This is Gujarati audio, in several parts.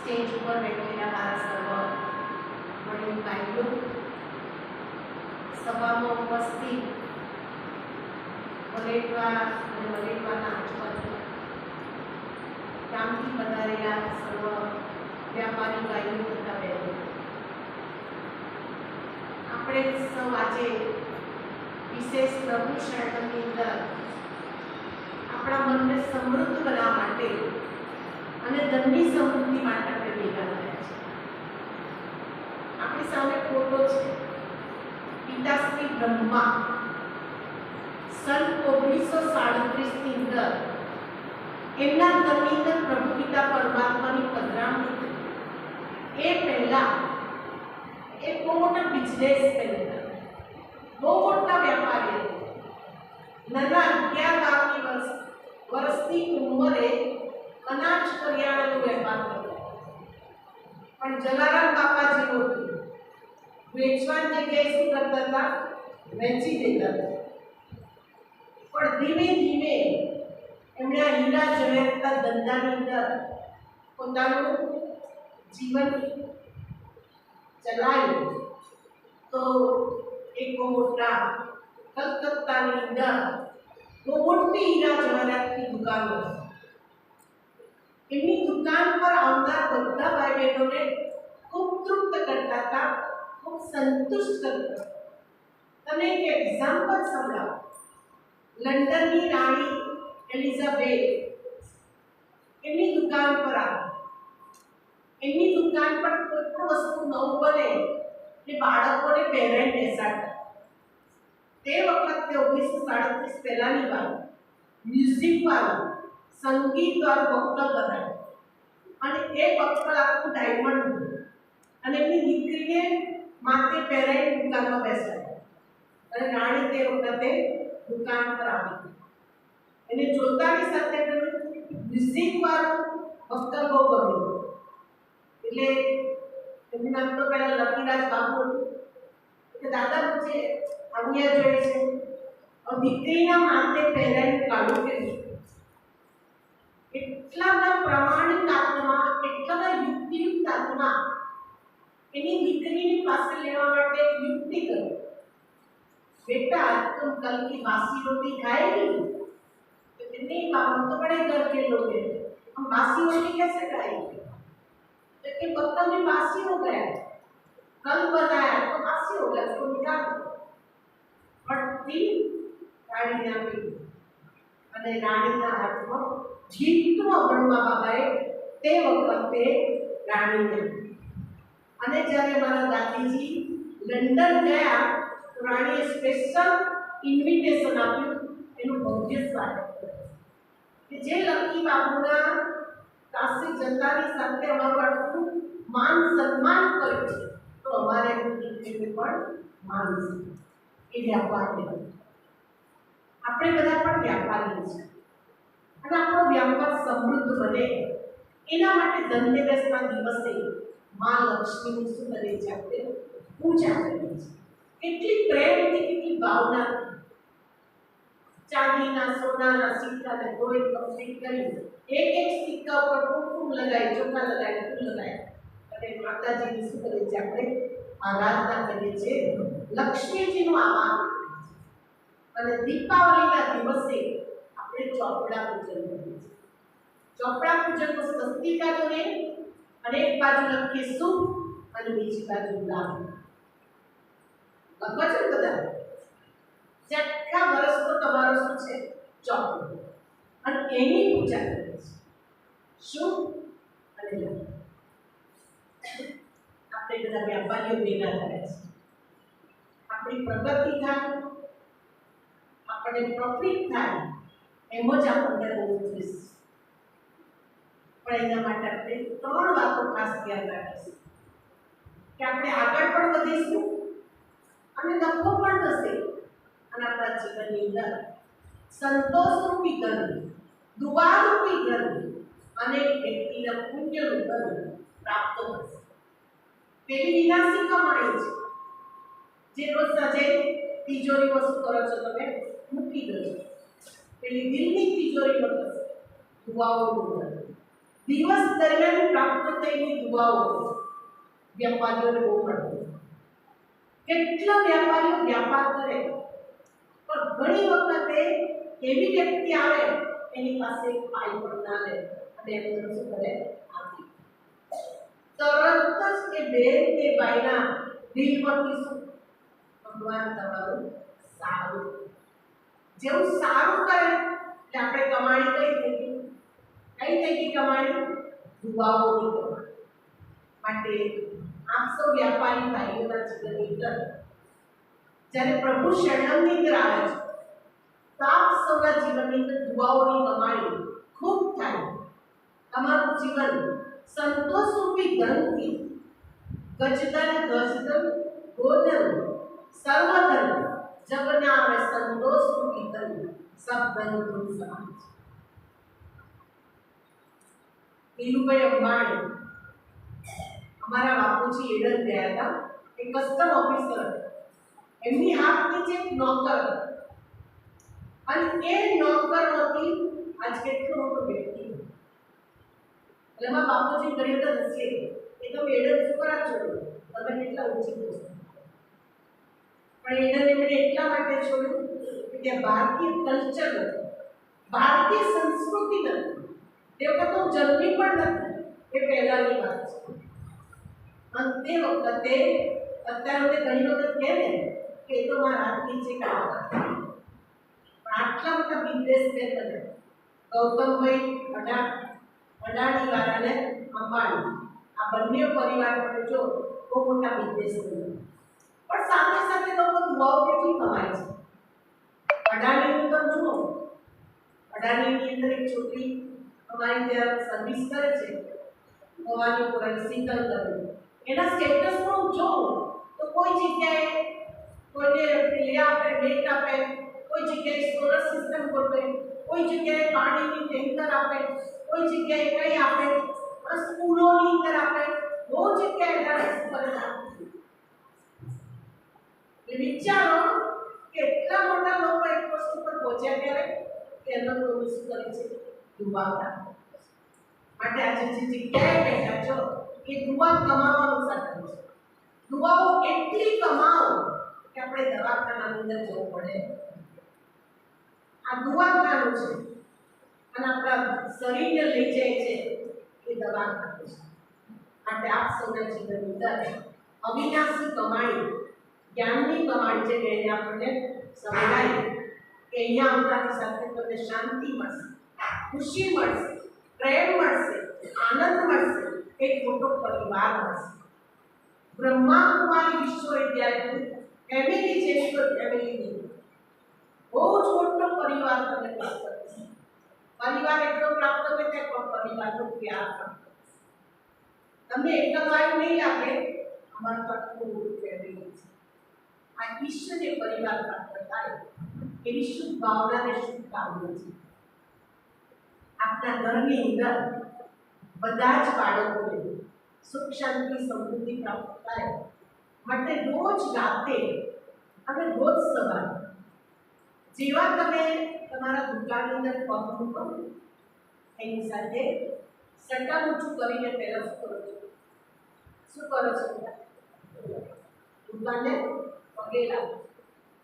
સ્ટેજ ઉપર બેઠેલા મારા સર્વ વડીલ ભાઈઓ, સભામાં ઉપસ્થિત વલેટવા અને વલેટવાના આજુબાજુ ગામથી પધારેલા સર્વ વ્યાપારી ભાઈઓ તથા બહેનો, આપણે સૌ આજે વિશેષ પ્રભુ શરણની અંદર આપણા મનને સમૃદ્ધ બનાવવા માટે અને ધનની સમૃદ્ધિ માટે આપણે ભેગા થયા છે. આપણી સામે ફોટો છે પિતાશ્રી બ્રહ્મા સન 1937 ની અંદર એમના ઘરની અંદર પ્રભુ પિતા પરમાત્માની પધરામણી થઈ. એ પહેલા એ બહુ મોટા બિઝનેસમેન હતા, બહુ મોટા વેપારી હતા. નાના 11 વર્ષની ઉંમરે અનાજ કરિયાણાનો વેપાર કર્યો, પણ જલારામ બાપા જેવો વેચવાની જગ્યાએ શું કરતા હતા? વેચી દેતા હતા. પણ ધીમે ધીમે એમણે આ હીરા જવેરાતના ધંધાની અંદર પોતાનું જીવન ચલાવ્યું. તો એક મોટા કલકત્તાની અંદર બહુ મોટી હીરા જવેરાતની દુકાનો હતી. એમની દુકાન પર આવનાર બધા ભાઈ બહેનોને ખૂબ તૃપ્ત કરતા હતા, ખૂબ સંતુષ્ટ કરતા. તમે એક એક્ઝામ્પલ સંભળાવો. લંડનની રાણી એલિઝાબેથ એમની દુકાન પર આવી. એમની દુકાન પર કોઈ પણ વસ્તુ નવું બને એટલે બાળકોને પહેરાઈને બેસાડતા. તે વખતે 1937 પહેલાની વાત, મ્યુઝિક વાળું સંગીત વાળું બક્કલ બનાવ્યું અને એ બક્કલ આખું ડાયમંડ હતું અને એમની દીકરીને માથે પહેરાઈને દુકાનમાં બેસાડી અને રાણી તે વખતે દુકાન પર આવી. એને જોતાની સાથે મ્યુઝિક વાળું બક્કલ બહુ ગમ્યું. એટલે એમનું નામ તો પહેલા લકીરાજ બાપુ હતું. એટલે દાદા પૂછે અહીંયા જોઈએ છે દીકરીના માથે પહેરાઈને કાઢું કર્યું. એટલા પ્રમાણિક આત્મા, એટલા યુક્તિયુક્ત આત્મા એની દીકરીની પાસે લેવા માટે યુક્તિ કરી. बेटा तुम कल की बासी रोटी खाएगी? तो नहीं बाबा, हम तो बड़े घर के लोग हैं, हम बासी रोटी कैसे खाएंगे? तो कि बर्तन में बासी हो गया, कल बनाया तो बासी हो गया, उसको निकाल दो. पड़ती रानी आपी અને રાણીના હાથમાં જીતનો બ્રહ્મા બાબાએ તે વખતે રાણીને. અને જ્યારે મારા દાદીજી લંડન ગયા તો રાણીએ સ્પેશિયલ ઇન્વિટેશન આપ્યું એનું ભવ્ય સ્વાગત કર્યું કે જે લકી બાબુના પાસે જતાની સાથે અમારું આટલું માન સન્માન કર્યું છે તો અમારે દીકરીને પણ માન એ વ્યાપાર. આપણે બધા પણ વ્યાપારી છીએ અને આપણો વ્યાપાર સમૃદ્ધ બને એના માટે ધનતેરસના દિવસે મા લક્ષ્મીની શું કરે છે? આપણે પૂજા કરીએ છીએ. કેટલી પ્રેમથી, કેટલી ભાવનાથી ચાંદીના સોનાના સિક્કાને ધોઈ કમ્પ્લીટ કરી એક સિક્કા ઉપર કુમકુમ લગાવી, ચોખા લગાવી, ફૂલ લગાવી અને માતાજીની શું કરે છે? આપણે આરાધના કરીએ છીએ, લક્ષ્મીજીનું આહ્વાન. અને દીપાવલીના દિવસે આપણે ચોપડા પૂજન કરીએ છીએ. ચોપડા પૂજનમાં સ્વસ્તિકા દોરે અને એક બાજુ લખીએ શુભ અને બીજી બાજુ લાભ. લખવા છે બધા જે આખા વર્ષનો તમારો શું છે? ચોપડો. અને એની પૂજા કરીએ છીએ, શુભ અને લાભ. આપણે બધા વ્યાપારીઓ ભેગા થયા છે. આપણી પ્રગતિ થાય, આપણે પ્રોફિટ થાય એમ જ આપણને હોવું જોઈએ. પણ એના માટે આપણે 3 વાતો ખાસ ધ્યાન રાખીશું કે આપણે આગળ પણ વધીશું અને નફો પણ થશે અને આપણા જીવનની અંદર સંતોષરૂપી ધન, દુઆરૂપી ધન અને વ્યક્તિના પુણ્યનું ધન પ્રાપ્ત થશે. પેલી વિનાશી કમાણી છે જે રોજ સાંજે તિજોરીમાં શું કરો છો? તમે મૂકી દો છો. પેલી દિલની તિજોરીમાં થશે દુઆઓનું ધન. દિવસ દરમિયાન પ્રાપ્ત થયેલી દુઆઓ વ્યાપારીઓને બહુ પડે. કેટલા વ્યાપારીઓ વ્યાપાર કરે, પણ ઘણી વખતે એવી વ્યક્તિ આવે એની પાસે પાઈ પણ ના લે અને એમને શું કરે, આપી તરત જ કે બેન કે ભાઈના દિલ પરથી શું, ભગવાન તમારું સારું, જેવું સારું કરે એટલે આપણે કમાણી કઈ થઈ ગઈ કમાણી, દુઆઓની કમાણી. માટે આપ સૌ વ્યાપારી ભાઈઓના જીવનની અંદર જ્યારે પ્રભુ શરણમની અંદર આવે છે તો આપ સૌના જીવનની અંદર દુઆઓની કમાણી ખૂબ થાય. તમારું જીવન સંતોષ રૂપી ધનથી ગજધન ગજધન ગોધન સર્વધન જગના અને સંતોષ રૂપી ધન સબ ધન ગુણ સમાન છે. ધીરુભાઈ અંબાણી અમારા બાપુજી એડર ગયા હતા, એક કસ્ટમ ઓફિસર, એમની હાથ નીચે એક નોકર અને એ નોકરમાંથી આજ કેટલો મોટો વ્યક્તિ. એટલે મારા બાપુજી કહ્યું તો નથી એ તો એડર ઉપર જ છોડ્યું, તમે કેટલા ઊંચી પોસ્ટ, પણ એડર એમણે એટલા માટે છોડ્યું કે ત્યાં ભારતીય કલ્ચર નથી, ભારતીય સંસ્કૃતિ નથી, તે વખત હું જન્મી પણ નથી, એ પહેલાની વાત છે. અને તે વખતે અત્યારે ઘણી વખત કહે ને કે એ તો મારા હાથ નીચે કામ કરતા, પણ આટલા મોટા બિઝનેસમેન બને ગૌતમભાઈ અડાણી વાળાને અંબાણી, આ બંને પરિવાર માટે જો બહુ મોટા બિઝનેસમેન, પણ સાથે સાથે લોકો દુઆઓ કેટલી કમાય છે. અડાણીનું તો જુઓ, અડાણીની અંદર એક છોકરી અમારી ત્યાં સર્વિસ કરે છે, ભવાની પુરાની શીતલ કરી, એના સ્ટેટસ પર હું જોઉં તો કોઈ જગ્યાએ કોઈને લે આપે, ભેટ આપે, કોઈ જગ્યાએ સોલર સિસ્ટમ ગોઠવે, કોઈ જગ્યાએ પાણીની ટેન્કર આપે, કોઈ જગ્યાએ કઈ આપે, સ્કૂલોની અંદર આપે, બહુ જગ્યાએ ડાન્સ કરે. એટલે વિચારો કે એટલા મોટા લોકો એક વસ્તુ પર પહોંચ્યા ત્યારે કે એમનો લોકો શું કરે છે, દુઆ કરે. માટે આજે જે જગ્યાએ બેઠા છો એ દુઆ કમાવાનું સાધન છે. દુઆઓ એટલી કમાઓ કે આપણે દવાખાનાની અંદર જવું પડે. આ દુઆખાનું છે અને આપણા શરીરને લઈ જાય છે એ દવાખાનું છે. માટે આપ સૌના જીવનની અંદર અવિનાશી કમાણી, જ્ઞાનની કમાણી છે કે એને આપણને સમજાય કે અહીંયા આવતાની સાથે તમને શાંતિ મળશે, ખુશી મળશે, પ્રેમ મળશે, આનંદ મળશે, એક મોટો પરિવાર મળશે. બ્રહ્મા કુમારી વિશ્વવિદ્યાલય ફેમિલી જેવી કોઈ ફેમિલી નહીં, બહુ જ મોટો પરિવાર તમને પ્રાપ્ત થશે. પરિવાર એટલો પ્રાપ્ત થશે કે પરિવારનો પ્યાર પ્રાપ્ત થશે. તમને એકલવાયું નહીં લાગે, અમારું તો આટલું મોટું ફેમિલી છે. આ ઈશ્વરીય પરિવાર પ્રાપ્ત થાય એવી શુભ ભાવનાને શુભકામના છે. આપના ઘરની અંદર બધા જ બાળકોને સુખ શાંતિ સમૃદ્ધિ પ્રાપ્ત થાય માટે રોજ રાતે અને રોજ સવારે જેવા તમે તમારા દુકાનની અંદર પગ મૂકો એની સાથે સટ્ટા ઊંચું કરીને પહેલા શું કરો છો? દુકાનને પગે લાગો,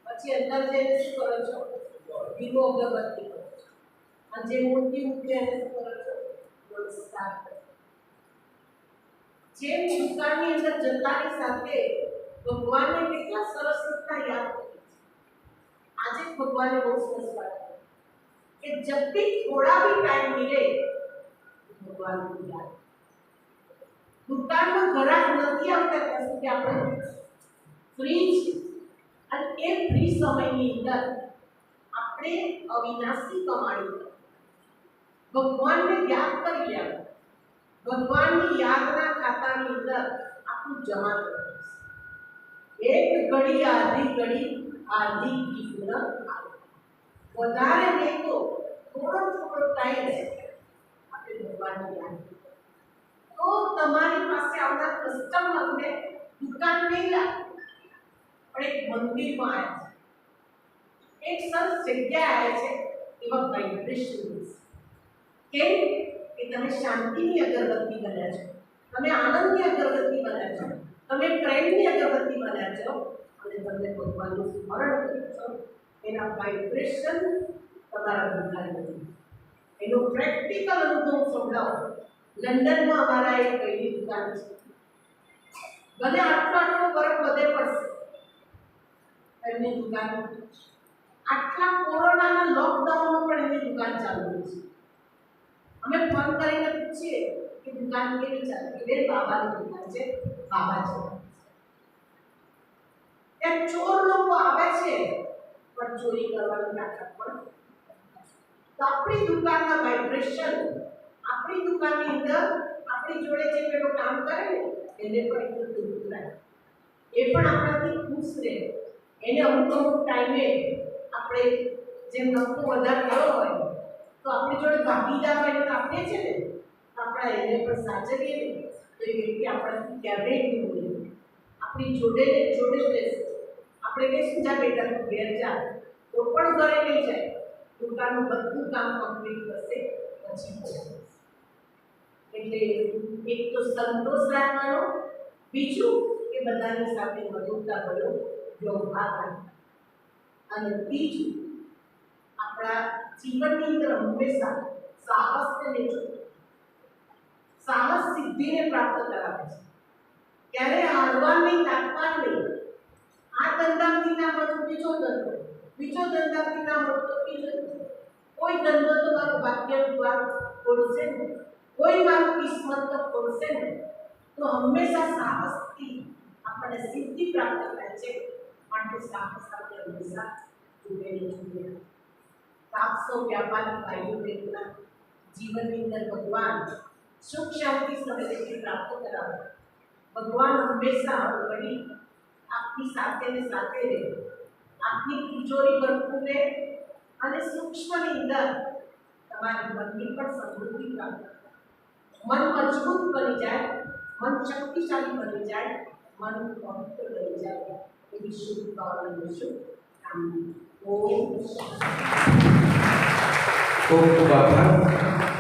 પછી અંદર જઈને શું કરો છો? દીવો અગરબત્તી કરો છો, અને જે મૂર્તિ મૂકે એને શું કરો છો? નમસ્કાર કરો. જે દુકાનની અંદર જતાની સાથે ભગવાનને કેટલા સરસ રીતના યાદ કરે છે. આજે ભગવાને બહુ સરસ વાત કે જબ भी थोड़ा भी टाइम मिले भगवान को याद. દુકાનમાં ગ્રાહક નથી આવતા ત્યાં સુધી આપણે ફ્રી છે અને એ ફ્રી સમયની અંદર આપણે અવિનાશી કમાણી ભગવાનને યાદ કરી લેવું, ભગવાનની યાદના ખાતાની અંદર આપણું જમા કરવું. એક ઘડી આધી કિસ્મત વધારે નહીં તો થોડો ટાઈમ આપણે ભગવાનને યાદ તો તમારી પાસે આવનાર કસ્ટમરને દુકાન નહીં લાગે પણ એક મંદિરમાં આવે છે, એક સરસ જગ્યા આવે છે એવા વાઇબ્રેશન કેમ કે તમે શાંતિની અગરબત્તી બન્યા છો, તમે આનંદની અગરબત્તી બન્યા છો, તમે પ્રેમની અગરબત્તી બન્યા છો અને તમે ભગવાનનું સ્મરણ કરો છો. એના વાઇબ્રેશન તમારા ભૂતકાળમાં એનો પ્રેક્ટિકલ અનુભવ સંભળાવો. લંડનમાં અમારા એક ભાઈની દુકાન છે. ભલે આટલો બરફ વધે પડશે એમની દુકાન, આટલા કોરોનાના લોકડાઉનમાં પણ એમની દુકાન ચાલુ છે. અમે ફોન કરીને પૂછીએ કે દુકાન કેવી ચાલે, કે બે બાબાની દુકાન છે, બાબા છે. ત્યાં ચોર લોકો આવે છે પણ ચોરી કરવાનું નાટક પણ. તો આપણી દુકાનના વાઇબ્રેશન, આપણી દુકાનની અંદર આપણી જોડે જે પેલો કામ કરે ને એને પણ એટલું દુઃખ લાગે, એ પણ આપણાથી ખુશ રહે. એને અમુક ટાઈમે આપણે જેમ નફો વધારે થયો હોય તો આપણી જોડે ભાગીદાર હોય તો આપીએ છીએ ને, આપણે એને પણ સાચવીએ ને તો એ વ્યક્તિ આપણાથી ક્યારેય નહીં બોલે, આપણી જોડે જ રહેશે. આપણે કહીશું જા બેટા તું ઘેર જા તો પણ ઘરે નહીં જાય, દુકાનનું બધું કામ કમ્પ્લીટ કરશે પછી. એટલે એક તો સંતોષ રાખવાનો, બીજું કે બધાની સાથે મધુરતા ભરો વ્યવહાર રાખવાનો, અને ત્રીજું આપણા જીવનની અંદર હંમેશા સાહસને લેજો. સાહસ સિદ્ધિને પ્રાપ્ત કરાવે છે. ક્યારે હારવા નહીં, તાકવા નહીં. આ ધંધાથી ના મળતું બીજો ધંધો, બીજો ધંધાથી ના મળતો ત્રીજો ધંધો. કોઈ ધંધો તો મારું ભાગ્ય દ્વાર ખોલશે ને, કોઈ મારું કિસ્મત તો ખોલશે ને. તો હંમેશા સાહસથી આપણને સિદ્ધિ પ્રાપ્ત થાય છે. માટે સાહસ સાથે હંમેશા જોડેલું. સાતસો વ્યાપારી ભાઈઓ બહેનોના જીવનની અંદર ભગવાન સુખ શાંતિ સમૃદ્ધિ પ્રાપ્ત કરાવે. ભગવાન હંમેશા વળી આપની સાથે ને સાથે રહે, આપની તિજોરી ભરપૂર રહે અને સૂક્ષ્મની અંદર તમારી મનની પણ સમૃદ્ધિ પ્રાપ્ત કરે. મન મજબૂત બની જાય, મન શક્તિશાળી બની જાય, મન પવિત્ર બની જાય. એવી શુભકામના શુભકામના. ઓમ ખૂબ ખૂબ આભાર.